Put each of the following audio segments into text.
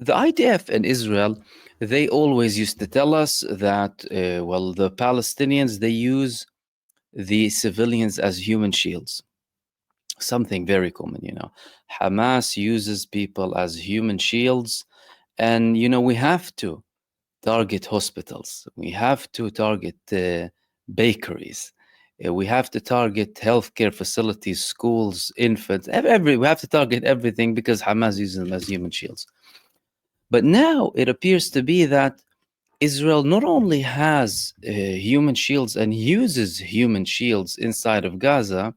The IDF and Israel, they always used to tell us that, well, the Palestinians, they use the civilians as human shields. Something very common, Hamas uses people as human shields. And, we have to target hospitals. We have to target bakeries. We have to target healthcare facilities, schools, infants. We have to target everything because Hamas uses them as human shields. But now it appears to be that Israel not only has human shields and uses human shields inside of Gaza,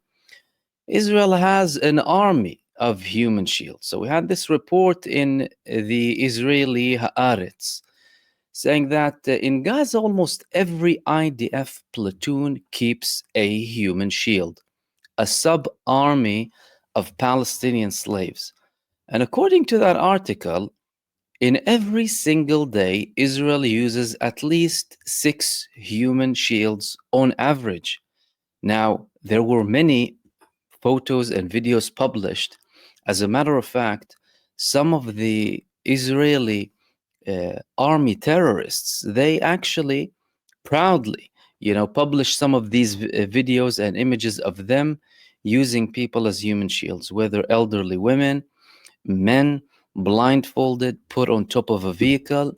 Israel has an army of human shields. So we had this report in the Israeli Haaretz saying that in Gaza, almost every IDF platoon keeps a human shield, a sub-army of Palestinian slaves. And according to that article, in every single day, Israel uses at least 6 human shields on average. Now, there were many photos and videos published. As a matter of fact, some of the Israeli army terrorists, they actually proudly, publish some of these videos and images of them using people as human shields, whether elderly women, men, blindfolded, put on top of a vehicle.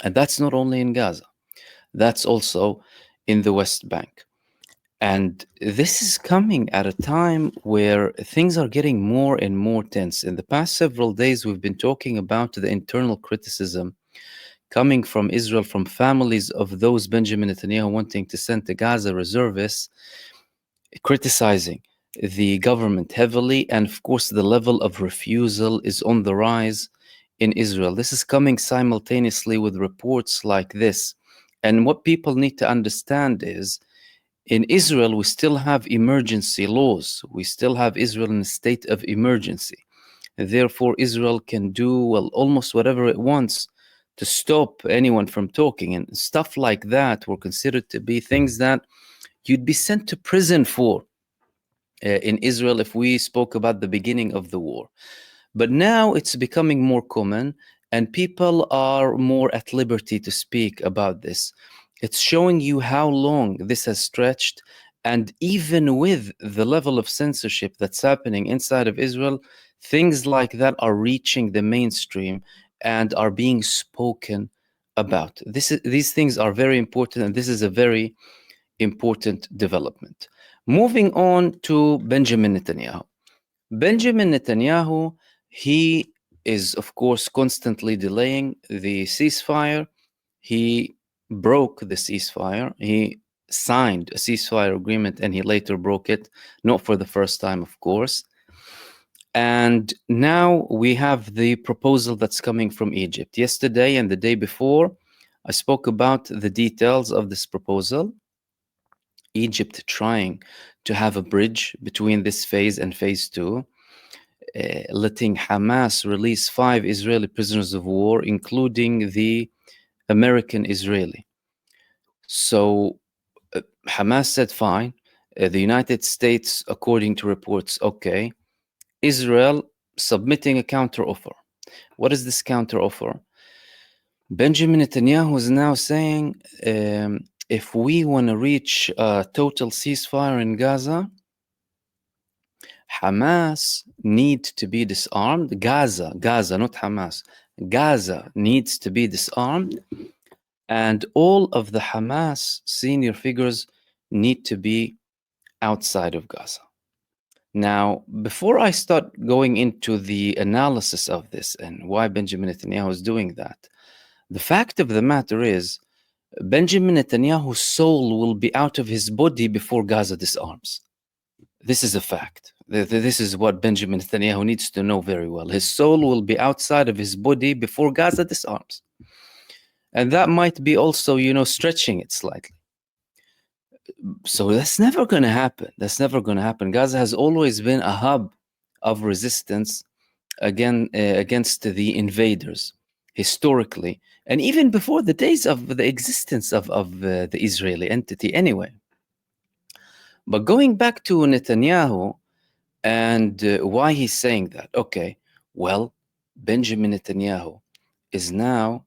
And that's not only in Gaza, that's also in the West Bank. And this is coming at a time where things are getting more and more tense. In the past several days, we've been talking about the internal criticism coming from Israel, from families of those Benjamin Netanyahu wanting to send to Gaza reservists, criticizing the government heavily. And of course, the level of refusal is on the rise in Israel. This is coming simultaneously with reports like this. And what people need to understand is, in Israel, we still have emergency laws. We still have Israel in a state of emergency. Therefore, Israel can do, well, almost whatever it wants to stop anyone from talking. And stuff like that were considered to be things that you'd be sent to prison for in Israel if we spoke about the beginning of the war. But now it's becoming more common, and people are more at liberty to speak about this. It's showing you how long this has stretched. And even with the level of censorship that's happening inside of Israel, things like that are reaching the mainstream and are being spoken about. These things are very important, and this is a very important development. Moving on to Benjamin Netanyahu. Benjamin Netanyahu, he is, of course, constantly delaying the ceasefire. He broke the ceasefire. He signed a ceasefire agreement and he later broke it, not for the first time, of course. And now we have the proposal that's coming from Egypt. Yesterday and the day before, I spoke about the details of this proposal. Egypt trying to have a bridge between this phase and phase 2, letting Hamas release 5 Israeli prisoners of war, including the American Israeli. So Hamas said, fine. The United States, according to reports, okay. Israel submitting a counteroffer. What is this counteroffer? Benjamin Netanyahu is now saying, if we want to reach a total ceasefire in Gaza, Hamas needs to be disarmed. Gaza, not Hamas. Gaza needs to be disarmed. And all of the Hamas senior figures need to be outside of Gaza. Now, before I start going into the analysis of this and why Benjamin Netanyahu is doing that, the fact of the matter is, Benjamin Netanyahu's soul will be out of his body before Gaza disarms. This is a fact. This is what Benjamin Netanyahu needs to know very well. His soul will be outside of his body before Gaza disarms. And that might be also, stretching it slightly. So that's never going to happen. Gaza has always been a hub of resistance against the invaders, historically, and even before the days of the existence of the Israeli entity anyway. But going back to Netanyahu and why he's saying that, okay, well, Benjamin Netanyahu, is now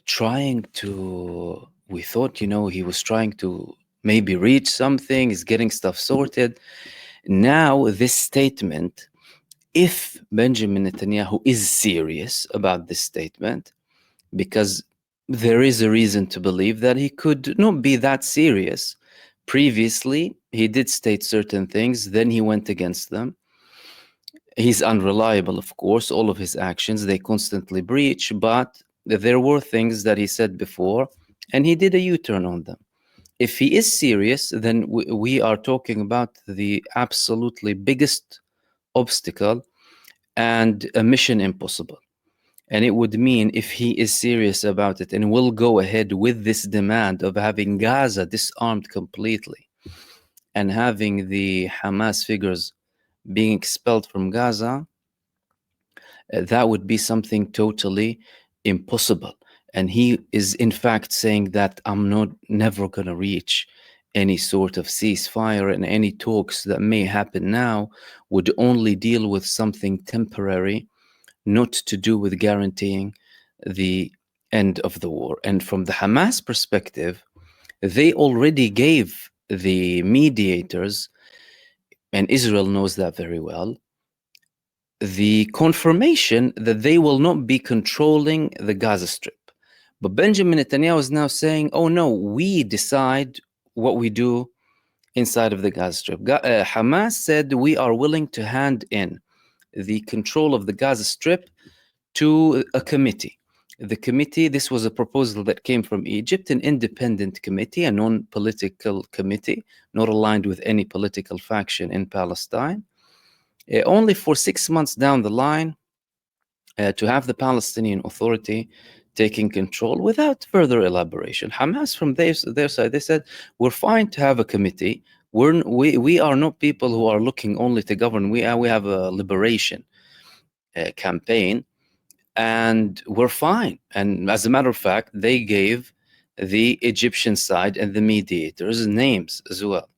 trying to, we thought, he was trying to maybe reach something, is getting stuff sorted. Now, this statement, if Benjamin Netanyahu is serious about this statement, because there is a reason to believe that he could not be that serious. Previously, he did state certain things, then he went against them. He's unreliable, of course. All of his actions, they constantly breach, but there were things that he said before, and he did a U-turn on them. If he is serious, then we are talking about the absolutely biggest obstacle and a mission impossible. And it would mean, if he is serious about it and will go ahead with this demand of having Gaza disarmed completely and having the Hamas figures being expelled from Gaza, that would be something totally impossible. And he is, in fact, saying that I'm not never going to reach any sort of ceasefire, and any talks that may happen now would only deal with something temporary, not to do with guaranteeing the end of the war. And from the Hamas perspective, they already gave the mediators, and Israel knows that very well, the confirmation that they will not be controlling the Gaza Strip. But Benjamin Netanyahu is now saying, oh no, we decide what we do inside of the Gaza Strip. Hamas said, we are willing to hand in the control of the Gaza Strip to a committee. The committee, this was a proposal that came from Egypt, an independent committee, a non-political committee, not aligned with any political faction in Palestine. Only for 6 months down the line, to have the Palestinian Authority taking control without further elaboration. Hamas, from their side, they said, we're fine to have a committee. We are not people who are looking only to govern. We have a liberation campaign, and we're fine. And as a matter of fact, they gave the Egyptian side and the mediators names as well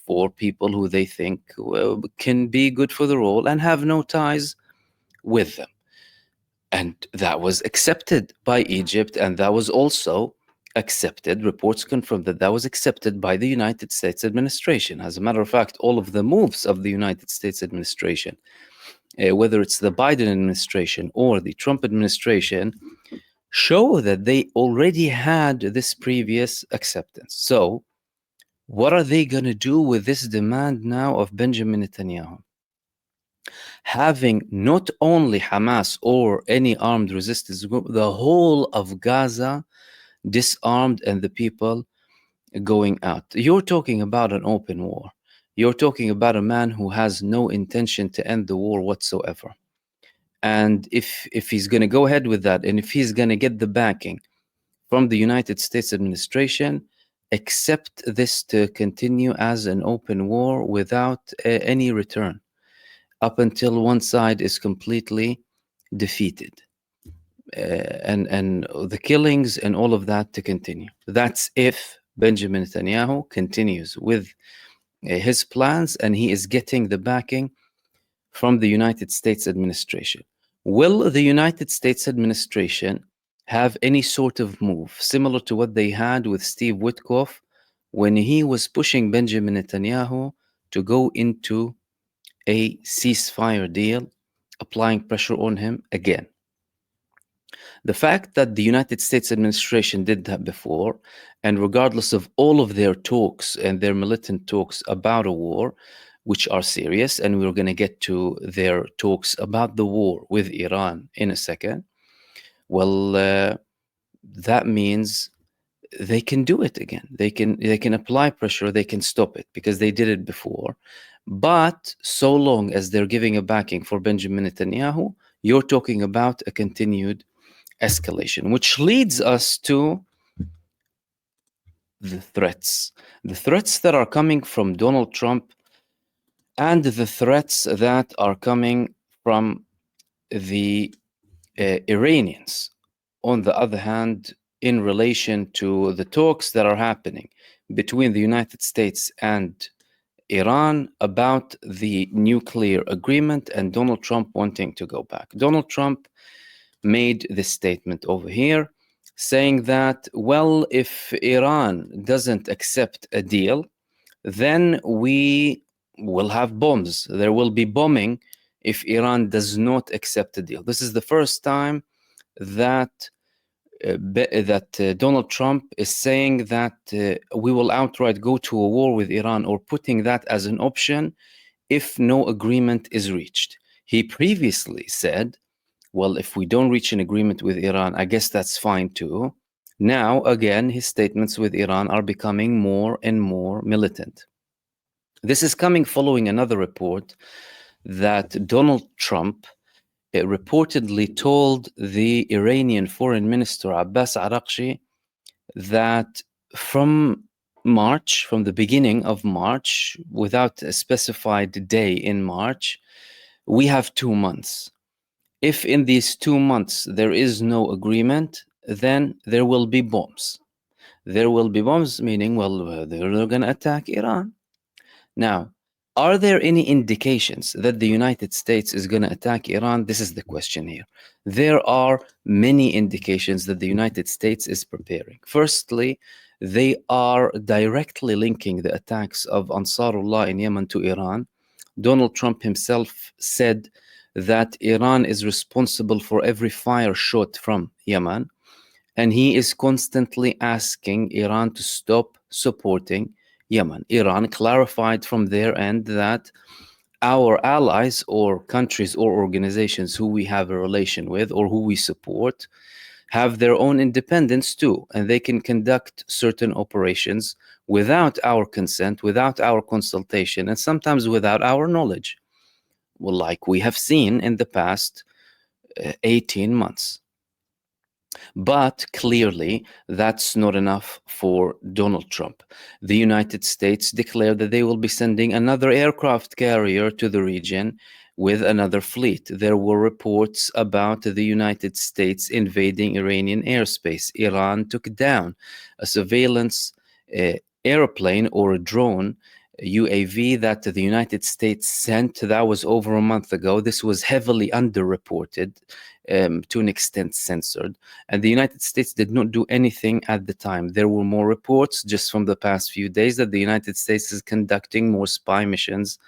for people who they think can be good for the role and have no ties with them. And that was accepted by Egypt, and that was also accepted. Reports confirm that that was accepted by the United States administration. As a matter of fact, all of the moves of the United States administration, whether it's the Biden administration or the Trump administration, show that they already had this previous acceptance. So, what are they going to do with this demand now of Benjamin Netanyahu? Having not only Hamas or any armed resistance group, the whole of Gaza disarmed and the people going out. You're talking about an open war. You're talking about a man who has no intention to end the war whatsoever. And if he's going to go ahead with that, and if he's going to get the backing from the United States administration, accept this to continue as an open war without any return, up until one side is completely defeated, and the killings and all of that to continue. That's if Benjamin Netanyahu continues with his plans and he is getting the backing from the United States administration. Will the United States administration have any sort of move similar to what they had with Steve Witkoff when he was pushing Benjamin Netanyahu to go into a ceasefire deal, applying pressure on him again? The fact that the United States administration did that before, and regardless of all of their talks and their militant talks about a war, which are serious, and we're going to get to their talks about the war with Iran in a second, well, that means they can do it again. They can apply pressure, they can stop it, because they did it before. But so long as they're giving a backing for Benjamin Netanyahu, you're talking about a continued escalation, which leads us to the threats. The threats that are coming from Donald Trump and the threats that are coming from the Iranians, on the other hand, in relation to the talks that are happening between the United States and Iran about the nuclear agreement, and Donald Trump wanting to go back. Donald Trump made this statement over here, saying that, well, if Iran doesn't accept a deal, then we will have bombs. There will be bombing if Iran does not accept a deal. This is the first time that Donald Trump is saying that we will outright go to a war with Iran, or putting that as an option if no agreement is reached. He previously said, well, if we don't reach an agreement with Iran, I guess that's fine too. Now, again, his statements with Iran are becoming more and more militant. This is coming following another report that Donald Trump reportedly told the Iranian Foreign Minister Abbas Araghchi that from the beginning of March, without a specified day in March, we have 2 months. If in these 2 months there is no agreement, then there will be bombs. There will be bombs, meaning, well, they're going to attack Iran. Now, are there any indications that the United States is going to attack Iran? This is the question here. There are many indications that the United States is preparing. Firstly, they are directly linking the attacks of Ansarullah in Yemen to Iran. Donald Trump himself said that Iran is responsible for every fire shot from Yemen, and he is constantly asking Iran to stop supporting Yemen. Iran clarified from their end that our allies or countries or organizations who we have a relation with or who we support have their own independence too, and they can conduct certain operations without our consent, without our consultation, and sometimes without our knowledge. Well, like we have seen in the past 18 months. But clearly, that's not enough for Donald Trump. The United States declared that they will be sending another aircraft carrier to the region with another fleet. There were reports about the United States invading Iranian airspace. Iran took down a surveillance airplane or a drone, UAV, that the United States sent. That was over a month ago. This was heavily underreported, to an extent censored, and the United States did not do anything at the time. There were more reports just from the past few days that the United States is conducting more spy missions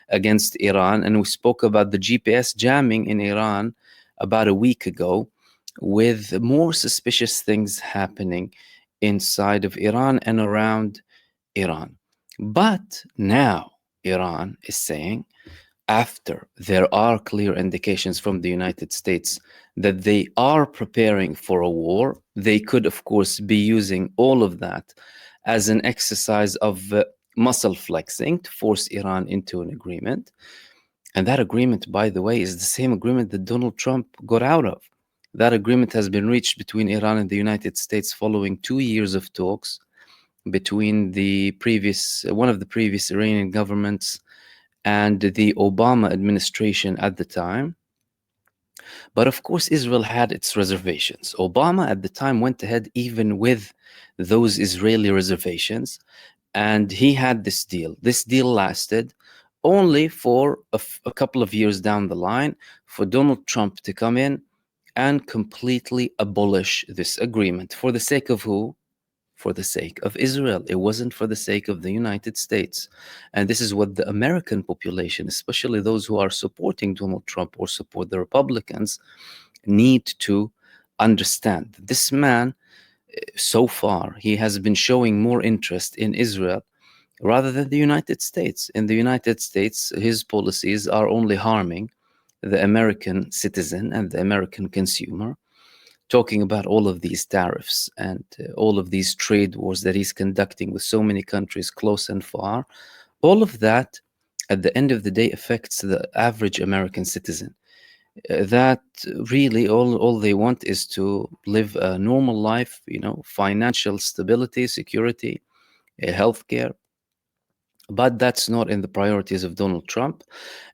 against Iran, and we spoke about the GPS jamming in Iran about a week ago, with more suspicious things happening inside of Iran and around Iran. But now Iran is saying, after there are clear indications from the United States that they are preparing for a war, they could, of course, be using all of that as an exercise of muscle flexing to force Iran into an agreement. And that agreement, by the way, is the same agreement that Donald Trump got out of. That agreement has been reached between Iran and the United States following 2 years of talks between one of the previous Iranian governments and the Obama administration at the time. But of course, Israel had its reservations. Obama at the time went ahead even with those Israeli reservations, and he had this deal. This deal lasted only for a couple of years down the line for Donald Trump to come in and completely abolish this agreement. For the sake of who? For the sake of Israel. It wasn't for the sake of the United States. And this is what the American population, especially those who are supporting Donald Trump or support the Republicans, need to understand. This man, so far, he has been showing more interest in Israel rather than the United States. In the United States, his policies are only harming the American citizen and the American consumer, talking about all of these tariffs and all of these trade wars that he's conducting with so many countries close and far. All of that, at the end of the day, affects the average American citizen. That really all they want is to live a normal life, financial stability, security, healthcare. But that's not in the priorities of Donald Trump.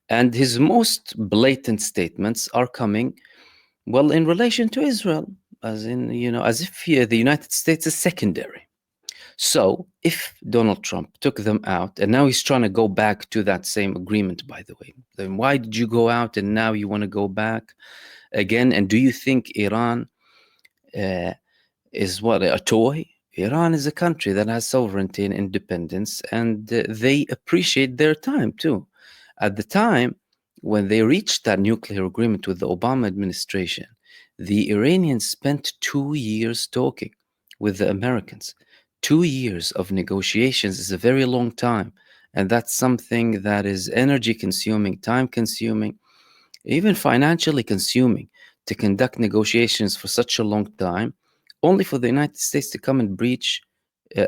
And his most blatant statements are coming, well, in relation to Israel, as if the United States is secondary. So if Donald Trump took them out, and now he's trying to go back to that same agreement, by the way, then why did you go out and now you want to go back? again. And do you think Iran is what, a toy? Iran is a country that has sovereignty and independence, and they appreciate their time too. At the time when they reached that nuclear agreement with the Obama administration, the Iranians spent 2 years talking with the Americans. 2 years of negotiations is a very long time, and that's something that is energy consuming, time consuming, even financially consuming, to conduct negotiations for such a long time, only for the United States to come and breach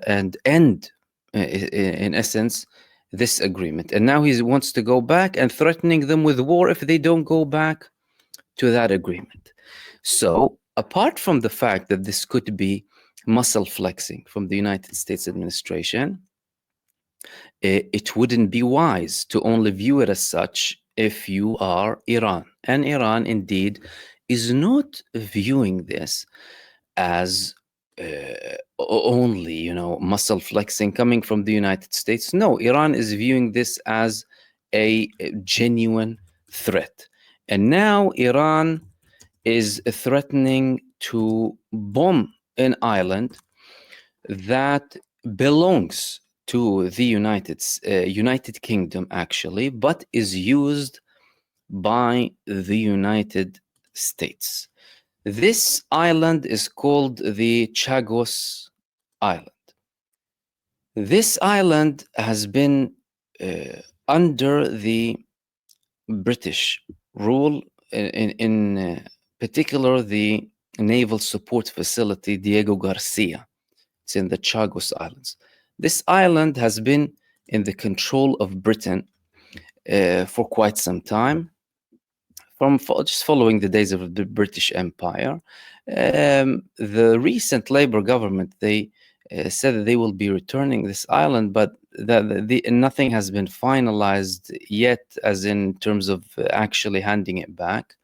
and end, in essence, this agreement. And now he wants to go back and threatening them with war if they don't go back to that agreement. So, apart from the fact that this could be muscle flexing from the United States administration, it wouldn't be wise to only view it as such if you are Iran. And Iran, indeed, is not viewing this as only, muscle flexing coming from the United States. No, Iran is viewing this as a genuine threat. And now Iran is threatening to bomb an island that belongs to the United Kingdom, actually, but is used by the United States. This island is called the Chagos Island. This island has been under the British rule, in particular the Naval Support Facility Diego Garcia. It's in the Chagos Islands. This island has been in the control of Britain for quite some time, from just following the days of the British Empire. The recent Labour government, they said that they will be returning this island, but nothing has been finalized yet, as in terms of actually handing it back.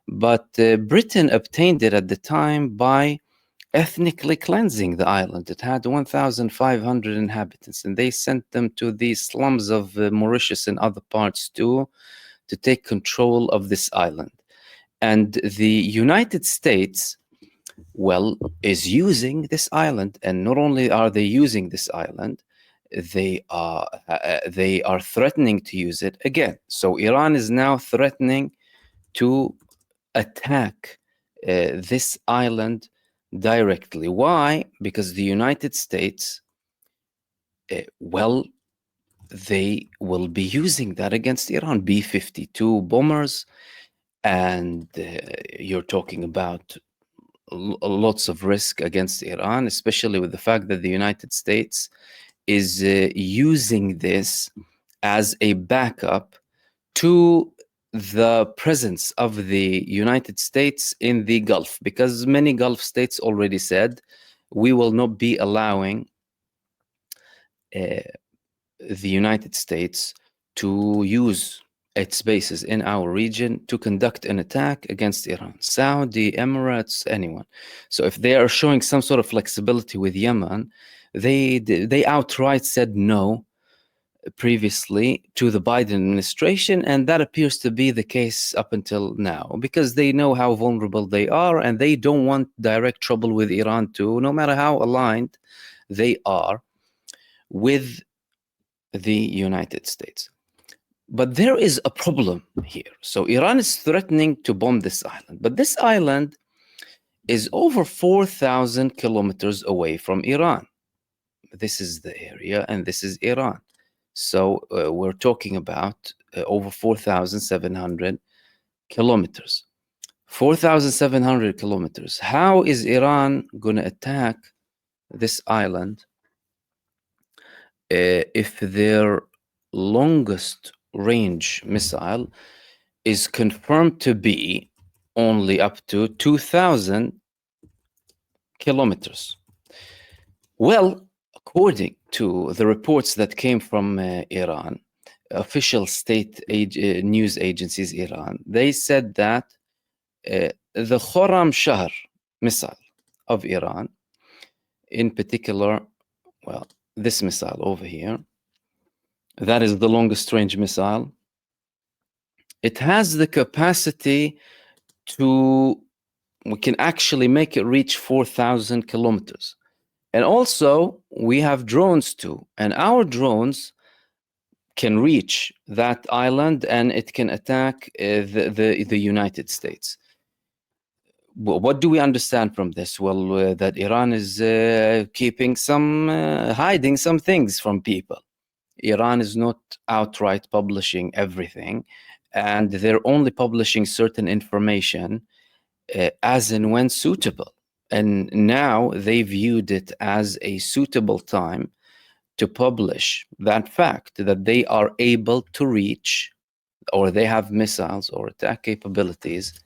But Britain obtained it at the time by ethnically cleansing the island. It had 1,500 inhabitants, and they sent them to the slums of Mauritius and other parts too, to take control of this island. And the United States, well, is using this island. And not only are they using this island, they are threatening to use it again. So Iran is now threatening to attack this island directly. Why? Because the United States, they will be using that against Iran, B-52 bombers, and you're talking about lots of risk against Iran, especially with the fact that the United States is using this as a backup to the presence of the United States in the Gulf, because many Gulf states already said, we will not be allowing the United States to use its bases in our region to conduct an attack against Iran, Saudi, Emirates, anyone. So if they are showing some sort of flexibility with Yemen, they outright said no previously to the Biden administration, and that appears to be the case up until now, because they know how vulnerable they are, and they don't want direct trouble with Iran too, no matter how aligned they are with the United States. But there is a problem here. So Iran is threatening to bomb this island, but this island is over 4,000 kilometers away from Iran. This is the area, and this is Iran. So we're talking about over 4,700 kilometers. 4,700 kilometers. How is Iran going to attack this island if their longest range missile is confirmed to be only up to 2,000 kilometers? Well, according to the reports that came from Iran, official state news agencies Iran, they said that the Khorram Shahr missile of Iran, in particular, well, this missile over here, that is the longest range missile. It has the capacity to we can actually make it reach 4,000 kilometers. And also, we have drones too, and our drones can reach that island and it can attack the United States. What do we understand from this? Well, that Iran is keeping some, hiding some things from people. Iran is not outright publishing everything, and they're only publishing certain information as and when suitable. And now they viewed it as a suitable time to publish that fact that they are able to reach, or they have missiles or attack capabilities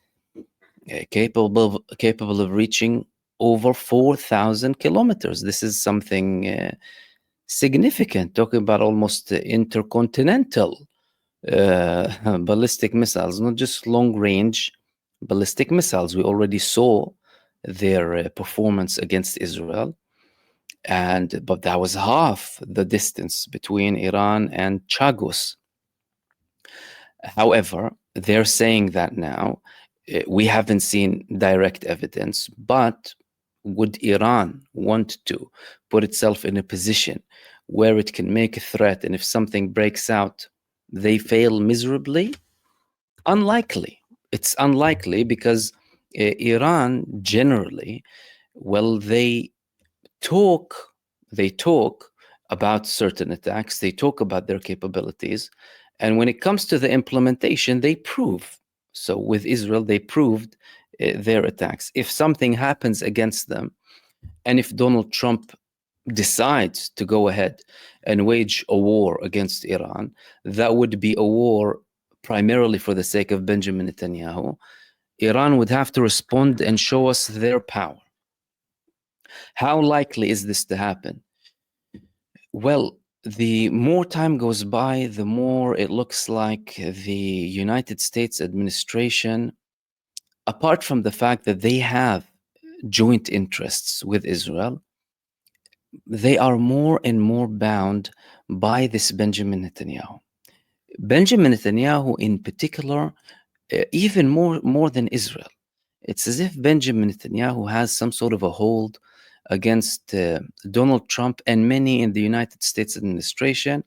capable of reaching over 4,000 kilometers. This is something significant, talking about almost intercontinental ballistic missiles, not just long range ballistic missiles. We already saw their performance against Israel, but that was half the distance between Iran and Chagos. However, they're saying that now we haven't seen direct evidence, but would Iran want to put itself in a position where it can make a threat, and if something breaks out, they fail miserably? Unlikely. It's unlikely because Iran generally, well, talk they talk about certain attacks, they talk about their capabilities, and when it comes to the implementation, they prove. So with Israel, they proved their attacks. If something happens against them, and if Donald Trump decides to go ahead and wage a war against Iran, that would be a war primarily for the sake of Benjamin Netanyahu. Iran would have to respond and show us their power. How likely is this to happen? Well, the more time goes by, the more it looks like the United States administration, apart from the fact that they have joint interests with Israel, they are more and more bound by this Benjamin Netanyahu. Benjamin Netanyahu, in particular, even more than Israel. It's as if Benjamin Netanyahu has some sort of a hold against Donald Trump and many in the United States administration,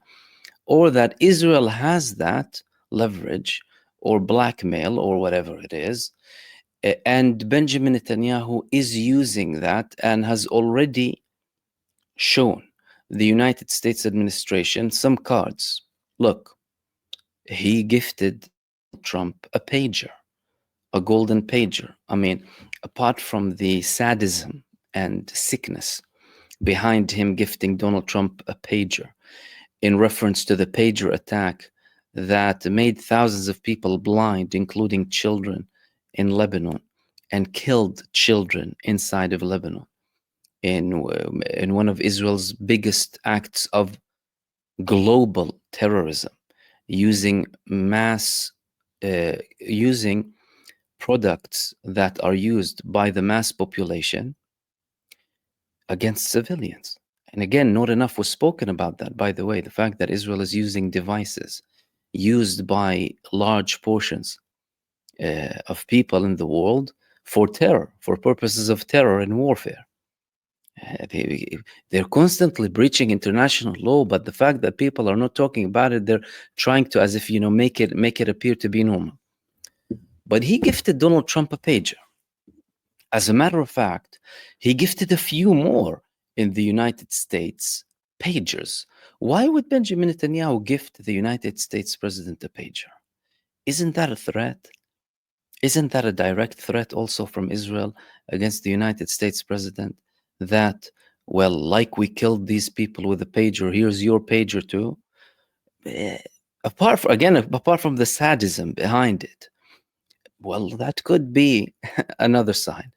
or that Israel has that leverage or blackmail or whatever it is. And Benjamin Netanyahu is using that and has already shown the United States administration some cards. Look, he gifted Donald Trump a pager, a golden pager. I mean, apart from the sadism and sickness behind him gifting Donald Trump a pager, in reference to the pager attack that made thousands of people blind, including children in Lebanon, and killed children inside of Lebanon, in one of Israel's biggest acts of global terrorism, using using products that are used by the mass population against civilians. And again, not enough was spoken about that, by the way. The fact that Israel is using devices used by large portions of people in the world for terror, for purposes of terror and warfare. They're constantly breaching international law, but the fact that people are not talking about it, they're trying to, as if, make it appear to be normal. But he gifted Donald Trump a pager. As a matter of fact, he gifted a few more in the United States pagers. Why would Benjamin Netanyahu gift the United States president a pager? Isn't that a threat? Isn't that a direct threat also from Israel against the United States president? That, well, like we killed these people with a pager, here's your pager too. Apart from the sadism behind it, well, that could be another sign.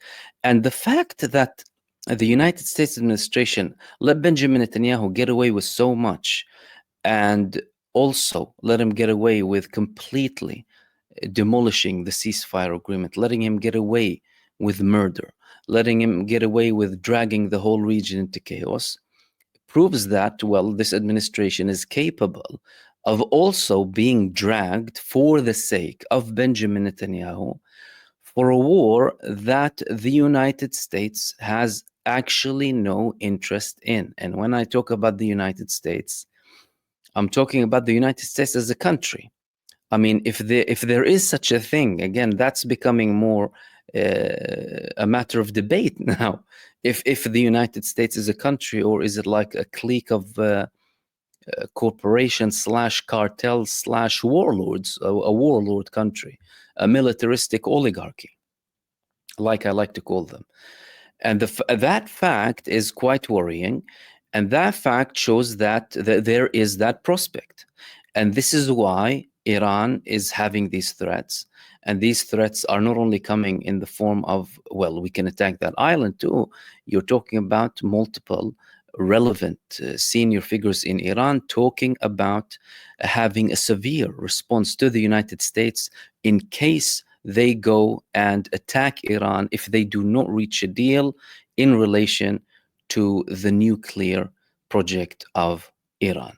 And the fact that the United States administration let Benjamin Netanyahu get away with so much, and also let him get away with completely demolishing the ceasefire agreement, letting him get away with murder, letting him get away with dragging the whole region into chaos, proves that, well, this administration is capable of also being dragged for the sake of Benjamin Netanyahu for a war that the United States has actually no interest in. And when I talk about the United States, I'm talking about the United States as a country. I mean, if there is such a thing, again, that's becoming more a matter of debate now. If the United States is a country, or is it like a clique of corporations slash cartels slash warlords, a warlord country, a militaristic oligarchy, like I like to call them. And that fact is quite worrying. And that fact shows that there is that prospect. And this is why Iran is having these threats. And these threats are not only coming in the form of, well, we can attack that island too. You're talking about multiple relevant senior figures in Iran talking about having a severe response to the United States in case they go and attack Iran if they do not reach a deal in relation to the nuclear project of Iran.